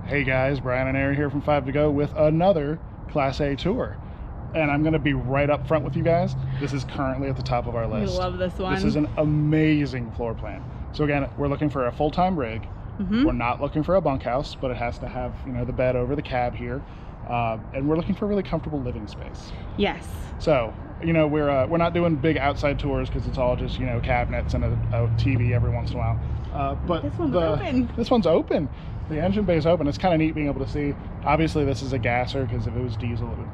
Hey guys, Brian and Aaron here from 5 to Go with another Class A tour. And I'm going to be right up front with you guys. This is currently at the top of our list. We love this one. This is an amazing floor plan. So again, we're looking for a full-time rig. We're not looking for a bunkhouse, but it has to have, you know, the bed over the cab here. And we're looking for a really comfortable living space. Yes. So, you know, we're not doing big outside tours because it's all just, you know, cabinets and a TV every once in a while. But this one's open. This one's open. The engine bay is open. It's kind of neat being able to see. Obviously, this is a gasser because if it was diesel, it would,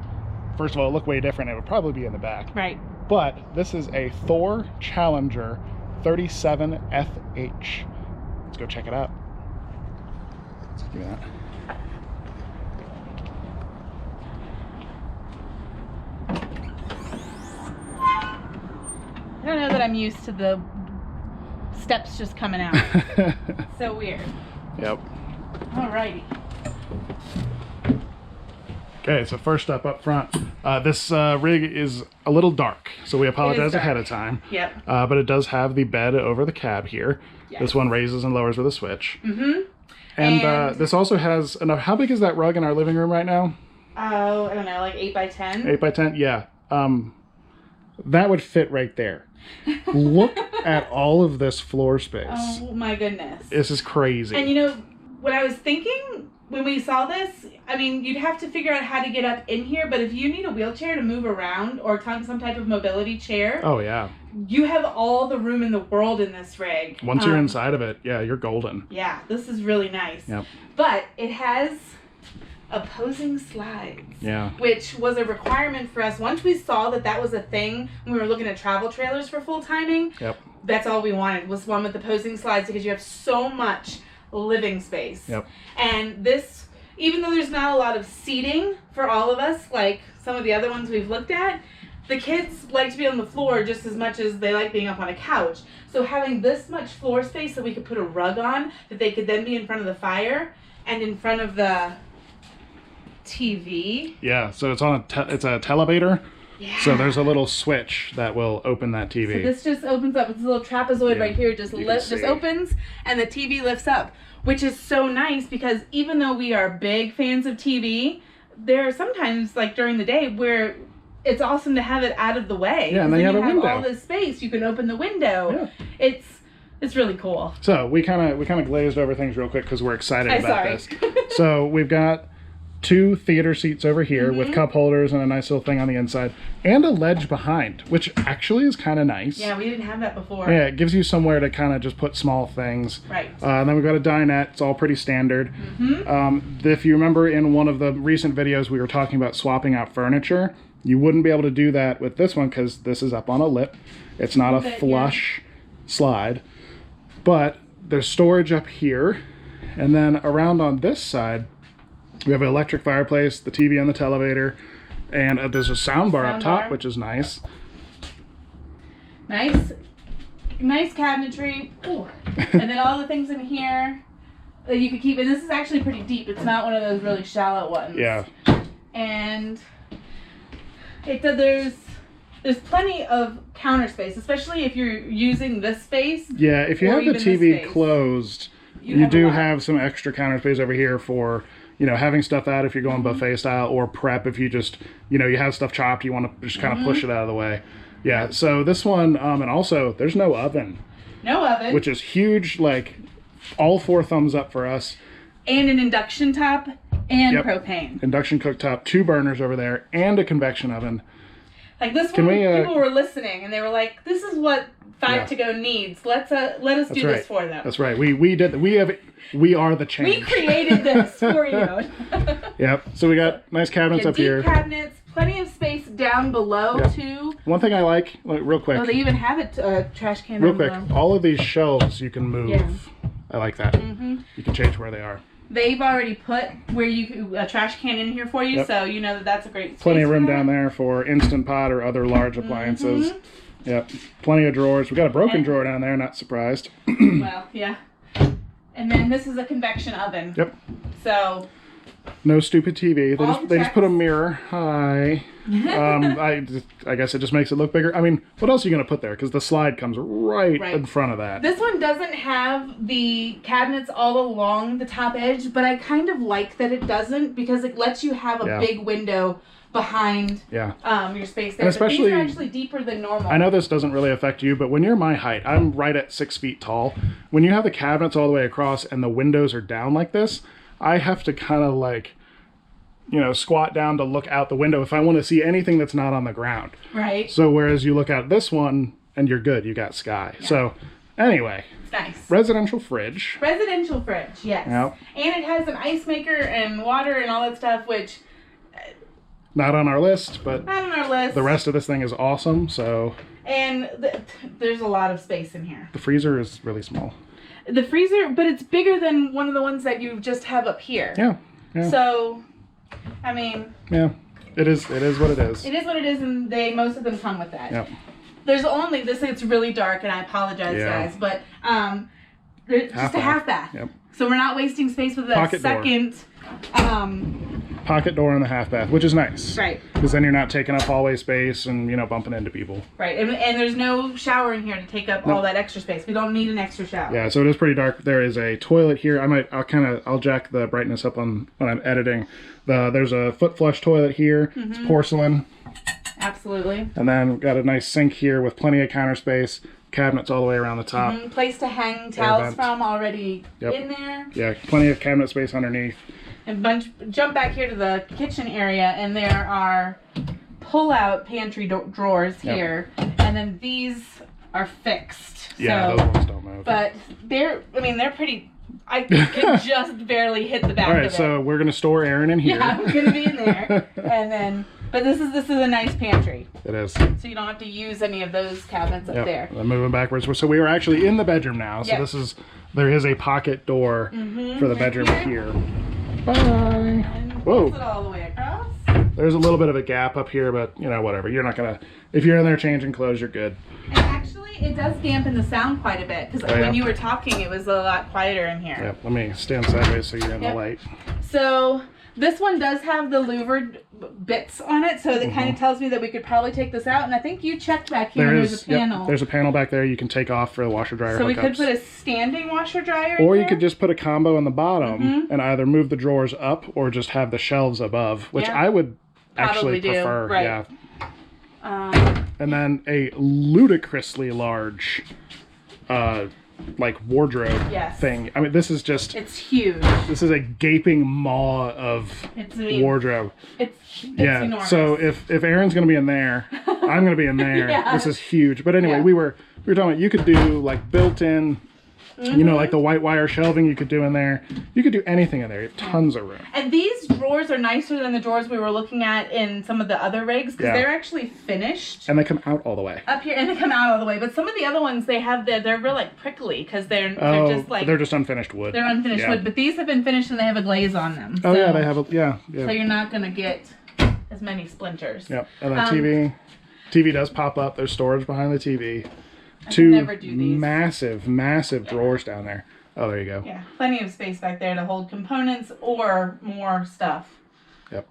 first of all, look way different. It would probably be in the back. Right. But this is a Thor Challenger 37FH. Let's go check it out. Let's give me that. I don't know that I'm used to the steps just coming out. So weird. Yep. Alrighty. Okay, so first up front, this rig is a little dark, so we apologize ahead of time. Yep. But it does have the bed over the cab here. Yes. This one raises and lowers with a switch. And this also has, how big is that rug in our living room right now? Oh, I don't know, like 8 by 10? 8 by 10, yeah. That would fit right there. Look at all of this floor space. Oh my goodness. This is crazy. And you know, what I was thinking when we saw this, I mean, you'd have to figure out how to get up in here, but if you need a wheelchair to move around or some type of mobility chair. Oh yeah. You have all the room in the world in this rig. Once you're inside of it, yeah, you're golden. Yeah, this is really nice. Yep. But it has opposing slides, which was a requirement for us. Once we saw that that was a thing when we were looking at travel trailers for full timing, that's all we wanted was one with opposing slides because you have so much living space. And this, even though there's not a lot of seating for all of us like some of the other ones we've looked at, the kids like to be on the floor just as much as they like being up on a couch. So having this much floor space that we could put a rug on, that they could then be in front of the fire and in front of the TV. Yeah, so it's on it's a televator. Yeah. So there's a little switch that will open that TV. So this just opens up. It's a little trapezoid right here. Just opens and the TV lifts up, which is so nice because even though we are big fans of TV, there are sometimes like during the day where it's awesome to have it out of the way. Yeah, and then you have a window. All this space. You can open the window. Yeah. It's really cool. So we kind of glazed over things real quick because we're excited about this. So we've got 2 theater seats over here with cup holders and a nice little thing on the inside and a ledge behind, which actually is kind of nice. Yeah, we didn't have that before. Yeah, it gives you somewhere to kind of just put small things. Right. And then we've got a dinette. It's all pretty standard. If you remember in one of the recent videos we were talking about swapping out furniture, you wouldn't be able to do that with this one because this is up on a lip. It's not a flush slide. But there's storage up here. And then around on this side, we have an electric fireplace, the TV on the televator, and there's a sound bar up top, which is nice. Nice cabinetry. Ooh. And then all the things in here that you could keep. And this is actually pretty deep. It's not one of those really shallow ones. Yeah. And there's plenty of counter space, especially if you're using this space. Yeah, if you have the TV closed, you do have some extra counter space over here for, you know, having stuff out if you're going buffet style, or prep if you just, you know, you have stuff chopped, you want to just kind of push it out of the way. Yeah, so this one, and also there's no oven. No oven. Which is huge, like all 4 thumbs up for us. And an induction top and propane. Induction cooktop, 2 burners over there, and a convection oven. Like this one, people were listening and they were like, "This is what 5 to Go needs. Let us do this for them." That's right. We did. We are the change. We created this for you. Yep. So we got nice cabinets up here. Deep cabinets, plenty of space down below too. One thing I like, real quick. Oh, they even have a trash can. Real quick, all of these shelves you can move. Yeah. I like that. You can change where they are. They've already put a trash can in here for you, so you know that's a great space. Plenty of room down there for Instant Pot or other large appliances. Yep, plenty of drawers. We got a broken drawer down there. Not surprised. Well, yeah. And then this is a convection oven. Yep. So. No stupid TV. They just put a mirror. Hi. I guess it just makes it look bigger. I mean, what else are you going to put there? Because the slide comes right in front of that. This one doesn't have the cabinets all along the top edge, but I kind of like that it doesn't, because it lets you have a big window behind your space there. And especially, but these are actually deeper than normal. I know this doesn't really affect you, but when you're my height, I'm right at 6 feet tall. When you have the cabinets all the way across and the windows are down like this, I have to kind of like, you know, squat down to look out the window if I want to see anything that's not on the ground. Right. So whereas you look at this one and you're good, you got sky. Yeah. So anyway. It's nice. Residential fridge. Residential fridge, yes. Yep. And it has an ice maker and water and all that stuff, which... Not on our list, but... Not on our list. The rest of this thing is awesome, so... And there's a lot of space in here. The freezer is really small. The freezer, but it's bigger than one of the ones that you just have up here. Yeah. Yeah. So... I mean... Yeah, it is what it is. It is what it is, and most of them come with that. Yep. There's only, it's really dark, and I apologize, guys, but there's just a half bath. Yep. So we're not wasting space with a second... Pocket door in the half bath, which is nice. Right. Because then you're not taking up hallway space and, you know, bumping into people. Right, and there's no shower in here to take up all that extra space. We don't need an extra shower. Yeah, so it is pretty dark. There is a toilet here. I'll jack the brightness up on when I'm editing. There's a foot flush toilet here. Mm-hmm. It's porcelain. Absolutely. And then we've got a nice sink here with plenty of counter space. Cabinets all the way around the top. Mm-hmm. Place to hang towels from already in there. Yeah, plenty of cabinet space underneath. And jump back here to the kitchen area, and there are pull-out pantry drawers here, and then these are fixed. Yeah, so, those ones don't move. But they're pretty. I can just barely hit the back of it. All right, so we're gonna store Aaron in here. Yeah, I'm gonna be in there, and then. But this is a nice pantry. It is. So you don't have to use any of those cabinets up there. I'm moving backwards. So we are actually in the bedroom now. So there is a pocket door for the bedroom here. Bye. And close it all the way across. There's a little bit of a gap up here, but you know, whatever. You're not gonna, if you're in there changing clothes, you're good. And actually, it does dampen the sound quite a bit, because when you were talking, it was a lot quieter in here. Yep. Let me stand sideways so you're in the light. So this one does have the louvered bits on it, so that kind of tells me that we could probably take this out. And I think you checked back here. There's a panel. Yep, there's a panel back there you can take off for the washer dryer. So we could put a standing washer dryer. Or you could just put a combo in the bottom and either move the drawers up or just have the shelves above, which I would actually prefer. Right. Yeah. And then a ludicrously large like wardrobe thing. I mean, this is just... It's huge. This is a gaping maw of wardrobe. It's enormous. So if Aaron's going to be in there, I'm going to be in there. This is huge. But anyway, we were talking about, you could do like built-in, you know, like the white wire shelving you could do in there. You could do anything in there. You have tons of room. And these drawers are nicer than the drawers we were looking at in some of the other rigs, because they're actually finished. And they come out all the way. Up here, and they come out all the way. But some of the other ones, they're real like prickly, because they're just like... They're just unfinished wood. They're unfinished wood. But these have been finished, and they have a glaze on them. Oh, yeah, they have a... Yeah. So you're not going to get as many splinters. Yep. And then TV does pop up. There's storage behind the TV. Two massive drawers down there. Oh, there you go. Yeah, plenty of space back there to hold components or more stuff. Yep.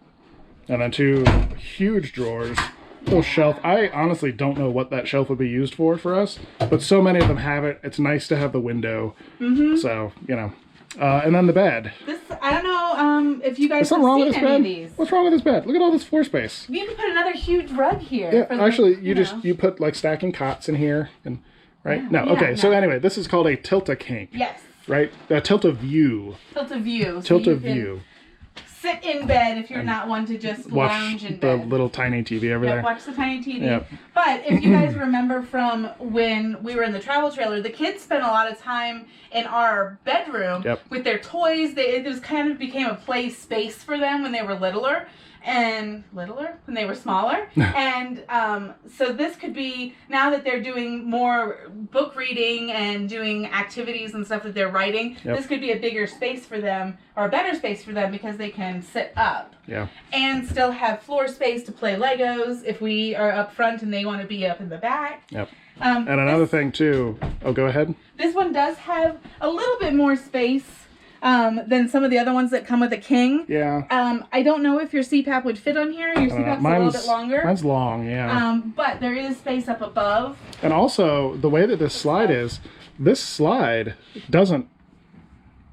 And then two huge drawers. Little shelf. I honestly don't know what that shelf would be used for us, but so many of them have it. It's nice to have the window. So, you know. And then the bed. I don't know if you guys have seen any of these. What's wrong with this bed? Look at all this floor space. You can put another huge rug here. Yeah, actually, you put like stacking cots in here, and So anyway, this is called a Tilt-A-King. Yes. Right? A Tilt-A-View. Tilt-A-View. Tilt-A-View. Sit in bed if you're not one to just lounge in bed. Watch the little tiny TV over there. Watch the tiny TV. Yep. But if you guys remember from when we were in the travel trailer, the kids spent a lot of time in our bedroom with their toys. It was kind of became a play space for them when they were when they were smaller. And so this could be, now that they're doing more book reading and doing activities and stuff that they're writing, this could be a bigger space for them, or a better space for them, because they can sit up. Yeah. And still have floor space to play Legos if we are up front and they want to be up in the back. Yep. And another thing too, go ahead. This one does have a little bit more space than some of the other ones that come with a king. Yeah. I don't know if your CPAP would fit on here. Your CPAP's a little bit longer. Mine's long, yeah. But there is space up above. And also, the way that this slide is, this slide doesn't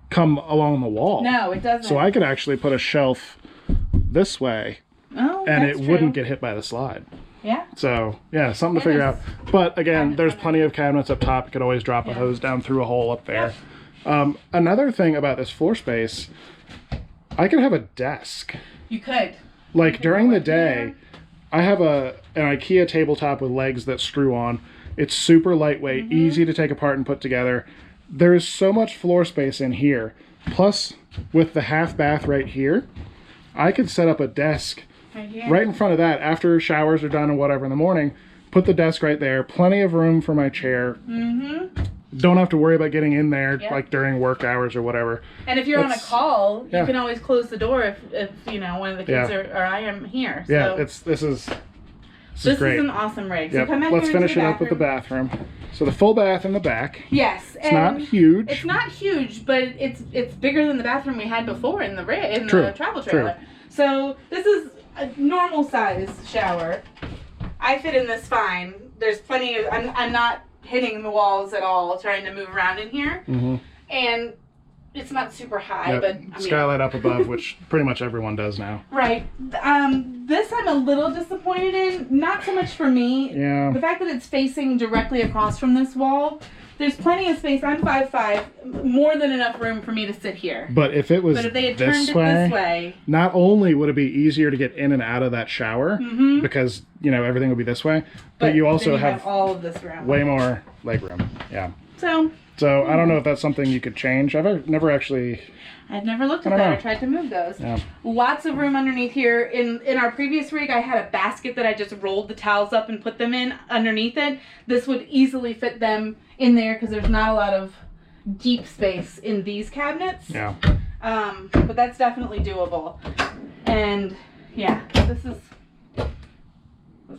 come along the wall. No, it doesn't. So I could actually put a shelf this way, and it wouldn't get hit by the slide. Yeah. So, yeah, something to figure out. But again, there's plenty of cabinets up top. You could always drop a hose down through a hole up there. Another thing about this floor space, I could have a desk. You could. Like during the day, I have an IKEA tabletop with legs that screw on. It's super lightweight, easy to take apart and put together. There is so much floor space in here. Plus, with the half bath right here, I could set up a desk right in front of that after showers are done and whatever in the morning. Put the desk right there. Plenty of room for my chair. Don't have to worry about getting in there like during work hours or whatever. And if you're on a call, you can always close the door if you know, one of the kids or I am here. So. Yeah, this is great. Is an awesome rig. Yep. So come Let's finish it up with the bathroom. So the full bath in the back. Yes. It's not huge. It's not huge, but it's bigger than the bathroom we had before in the travel trailer. True. So this is a normal size shower. I fit in this fine. There's plenty of, I'm not hitting the walls at all trying to move around in here. And it's not super high, but I mean, skylight up above, which pretty much everyone does now. Right. This I'm a little disappointed in. Not so much for me. Yeah. The fact that it's facing directly across from this wall. There's plenty of space. I'm 5'5", more than enough room for me to sit here. But if it was if they had turned it this way, not only would it be easier to get in and out of that shower because everything would be this way, but you also have all of this room. Way more leg room. Yeah. So I don't know if that's something you could change. I've never looked at that. I tried to move those. Yeah. Lots of room underneath here. In our previous rig, I had a basket that I just rolled the towels up and put them in underneath it. This would easily fit them in there because there's not a lot of deep space in these cabinets. Yeah. But that's definitely doable. And yeah, this was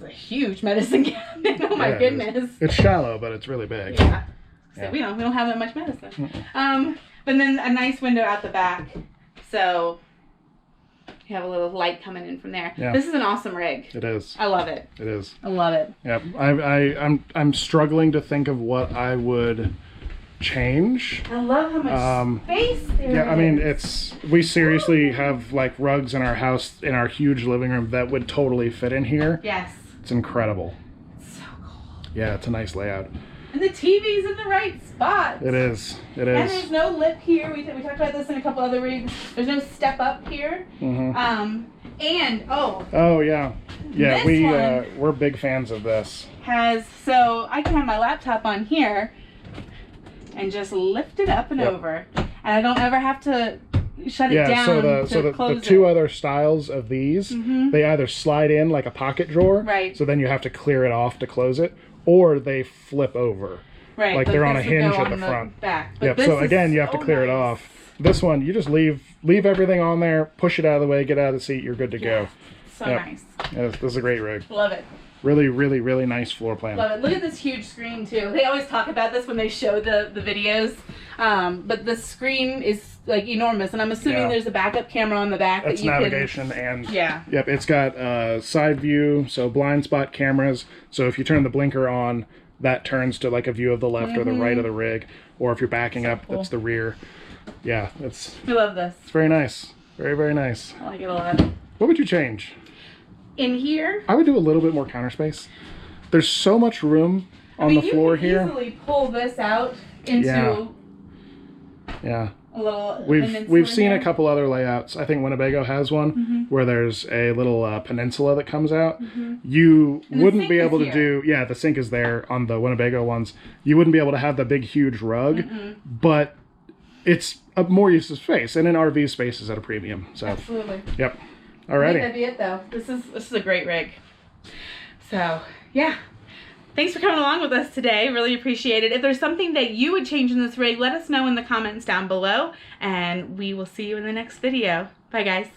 a huge medicine cabinet. Oh my goodness. It's shallow, but it's really big. Yeah. So we don't have that much medicine. But then a nice window out the back, so you have a little light coming in from there. Yeah. This is an awesome rig. It is. I love it. It is. I love it. Yeah. I'm struggling to think of what I would change. I love how much space there is. Yeah, I mean we seriously have like rugs in our house in our huge living room that would totally fit in here. Yes. It's incredible. It's so cool. Yeah, it's a nice layout. And the TV's in the right spot. It is. It is. And there's no lip here. We talked about this in a couple other rigs. There's no step up here. And oh yeah, we're big fans of this. So I can have my laptop on here and just lift it up and over, and I don't ever have to shut it down. So the two other styles of these, they either slide in like a pocket drawer, right? So then you have to clear it off to close it. Or they flip over. Right. Like they're on a hinge at the front. Back. Yep. So again, you have to clear it off. This one, you just leave everything on there, push it out of the way, get out of the seat, you're good to go. So nice. Yeah, this is a great rig. Love it. Really, really, really nice floor plan. Love it. Look at this huge screen too. They always talk about this when they show the videos. But the screen is like enormous, and I'm assuming there's a backup camera on the back. That's navigation and yep, it's got side view, so blind spot cameras. So if you turn the blinker on, that turns to like a view of the left or the right of the rig, or if you're backing up, that's the rear. Yeah, we love this. It's very nice, very very nice. I like it a lot. What would you change? In here, I would do a little bit more counter space. There's so much room on the floor here. You can easily pull this out into a little. We've seen a couple other layouts. I think Winnebago has one where there's a little peninsula that comes out. You wouldn't be able to do. Yeah, the sink is there on the Winnebago ones. You wouldn't be able to have the big huge rug, but it's a more use of space, and in RV space is at a premium. So absolutely. Yep. Alrighty. I think that'd be it though. This is a great rig. So yeah. Thanks for coming along with us today. Really appreciate it. If there's something that you would change in this rig, let us know in the comments down below, and we will see you in the next video. Bye guys.